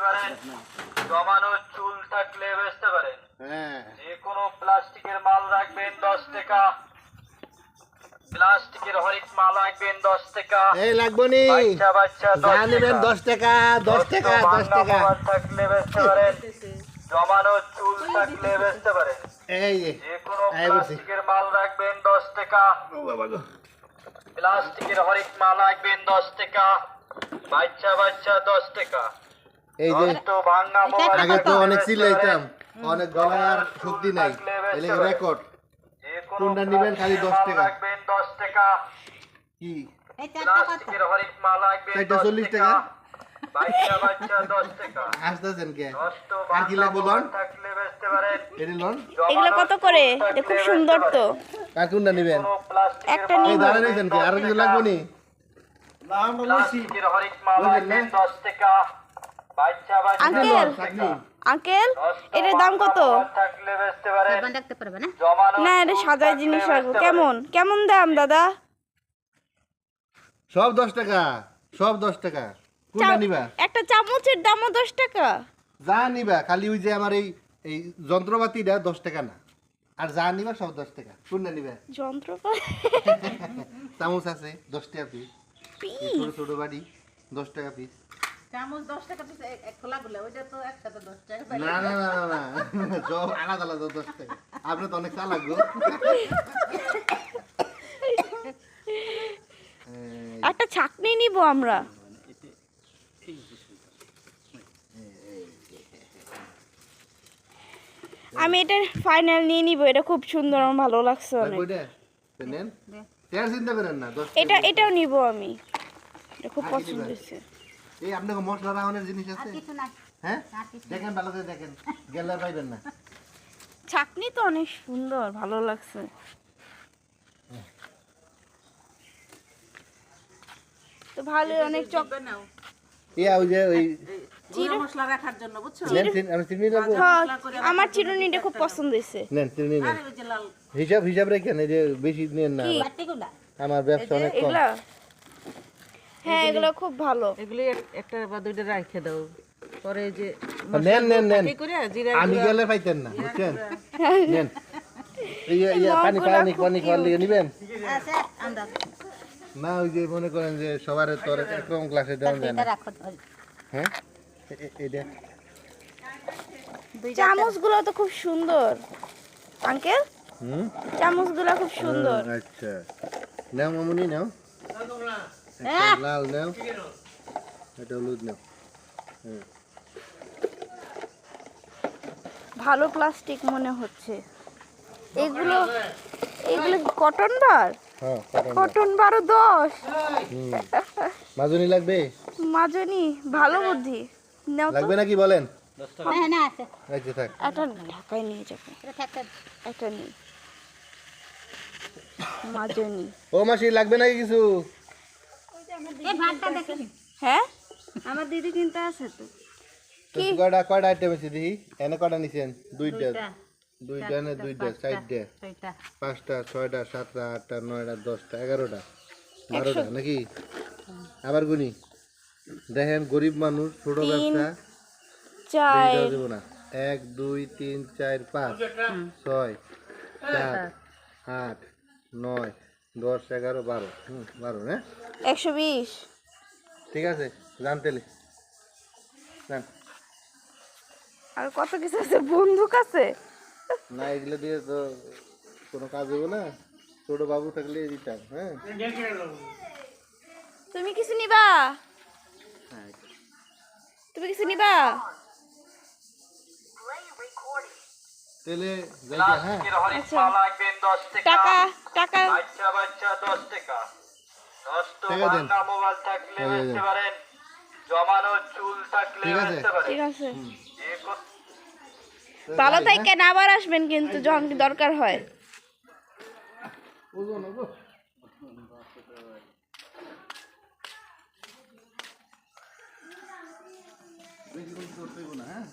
বেচতে পারেন, জমানো চুল থাকলে বেচতে পারেন। যে কোনো প্লাস্টিকের মাল রাখবেন 10 টাকা, প্লাস্টিকের হরেক মাল রাখবেন 10 টাকা। এই লাগবো নি বাচ্চা বাচ্চা 10 নেবেন টাকা। 10 টাকা 10 টাকা 10 টাকা মোবাইল থাকলে বেচতে পারেন, জমানো চুল থাকলে বেচতে পারেন। এই যে যে কোনো প্লাস্টিকের মাল রাখবেন 10 টাকা, ও বাবা গো প্লাস্টিকের হরেক মাল রাখবেন 10 টাকা, বাচ্চা বাচ্চা 10 টাকা। এই যে তো ভাঙা মোবাইল আগে তো থাকলে অনেক বেচতে সিলাইতাম পারেন। অনেক গলায় আর শক্তি নাই এই লাগে রেকর্ড যে কোনো কোনটা নিবেন খালি 10 প্লাস্টিকের মাল টাকা রাখবেন 10 টাকা, কি প্লাস্টিকের হরেক মাল রাখবেন 10 40 টাকা, টাকা বাচ্চা বাচ্চা 10 টাকা। আসতেছেন কে নষ্ট আর কি ভাঙা লাগবো মোবাইল লন থাকলে বেচতে পারেন। এটি লন এগুলো কত করে? এটা খুব সুন্দর তো। আর কোনটা নিবেন কোনো প্লাস্টিকের একটা মাল এই নিবো। দাঁড়া নিছেন কি আর কিছু লাগবো নি প্লাস্টিকের হরেক মাল বুঝলেন রাখবেন না? 10 টাকা, বাচ্চা বাচ্চা আঙ্কেল 10 টাকা। আঙ্কেল এটার দাম কত? থাকলে বেচতে পারেন, রাখতে পারবে না জমানো না এটা চুল সাজার থাকলে জিনিস রাখবো। বেচতে কেমন কেমন দাম দাদা? সব 10 টাকা সব 10 টাকা কোনটা নিবা একটা চামচের দামও 10 টাকা? যা নিবা খালি ওই যে আমার এই যন্ত্রপাতিটা 10 টাকা না আর যা নিবা সব 10 টাকা কোনটা নিবা যন্ত্রপাতি চামচ আছে 10 টাকা পিস ছোট ছোট বাড়ি 10 টাকা পিস চামচ 10 টাকা পিস এক খোলা গুলো ওইটা তো একসাথে 10 টাকা না না না না না সব আলাদা আলাদা 10 টাকা আপনি তো অনেক চালাক গো একটা ছাকনি নিব আমরা। আমি এটা ফাইনাল নিয়ে নিব। এটা খুব সুন্দর, আমার ভালো লাগছে অনেক। কইটা নেন তেল চিন্তা করেন না 10 এটা এটাও নিব আমি। এটা খুব পছন্দ হয়েছে। এই আপনাকে মশলা রাখনের জিনিস আছে কিছু না হ্যাঁ দেখেন ভালো করে দেখেন গেলার পাইবেন না ছাকনি তো অনেক সুন্দর, ভালো লাগছে। তো ভালো অনেক চক নাও ওই যে ওই জিরা মশলা রাখার জন্য বুঝছো নেন আমি চিনি লাগবো হ্যাঁ, আমার চিরুনিটা খুব পছন্দ হয়েছে। নেন চিনি নেন ওই যে লাল হিসাব রেখেন এই যে বেশি নেন না বাটিগুলা আমার ব্যবসা অনেক কম এগুলা হ্যাঁ এগুলো খুব ভালো। এগুলি একটা বা দুইটা রাখে দাও পরে এই যে নেন নেন নেন কি করে জিরা আমি গেলে পাইতেন না বুঝছেন নেন পানি পানি পানি খাওয়ার লিগে নিবেন আছে আন্দাজ না ওই যে মনে করেন যে সবার তোর একরকম ক্লাসে দেওয়া যায় না এটা রাখো হ্যাঁ এইটা চামচগুলো তো খুব সুন্দর আঙ্কেল। চামচগুলো খুব সুন্দর। আচ্ছা নাও মামুনি নাও একটা লাল নাও এটা হলুদ নাও ভালো প্লাস্টিক মনে হচ্ছে। এগুলো এগুলো কটন বার? হ্যাঁ কটন বারও 10। মাজনি লাগবে মাজনি ভালো বুদ্ধি। নাও তো লাগবে নাকি বলেন না না আছে আচ্ছা থাক একটা ঢাকায় নিয়ে যাবো। এটা থাকতে একটা নিই মাজনি। ও মাসি লাগবে নাকি কিছু এই ভাতটা দেখি হ্যাঁ আমার দিদি কিনতে আছে তো। তো কয়টা কয়টা আইটেম আছে দেখি এনে কয়টা নিছেন দুইটা দুইটা না দুইটা চারটা ছয়টা 5টা 6টা 7টা 8টা 9টা 10টা 11টা 12টা নাকি আবার গুনি দেখেন গরিব মানুষ ছোট ব্যবসা চাই বেশি দেওয়া যাবে না 1 2 3 4 5 6 7 8 9 10 11 12 12 হ্যাঁ 120। ঠিক আছে জানতেলি জান আর কত কিছু আছে, বন্দুক আছে। না এগুলো দিয়ে তো কোনো কাজ হবে না ছোট বাবু থাকলে দিতাম হ্যাঁ তুমি কিছু নিবা? তুমি কিছু নিবা? তেলে যাইবা হ্যাঁ প্লাস্টিকের হরেক মাল রাখবেন 10 টাকা, টাকা টাকা বাচ্চা বাচ্চা 10 টাকা। নষ্ট টাকা দেন। ভাঙা মোবাইল থাকলে এই যে বেচতে দেন। পারেন, জমানো চুল থাকলে ঠিক আছে। বেচতে পারেন। ঠিক আছে। যে কোনো ভালো থাকেন, আবার আসবেন কিন্তু যখন কি দরকার হয়। ওজন হবো বেশি করে করতে হইব না হ্যাঁ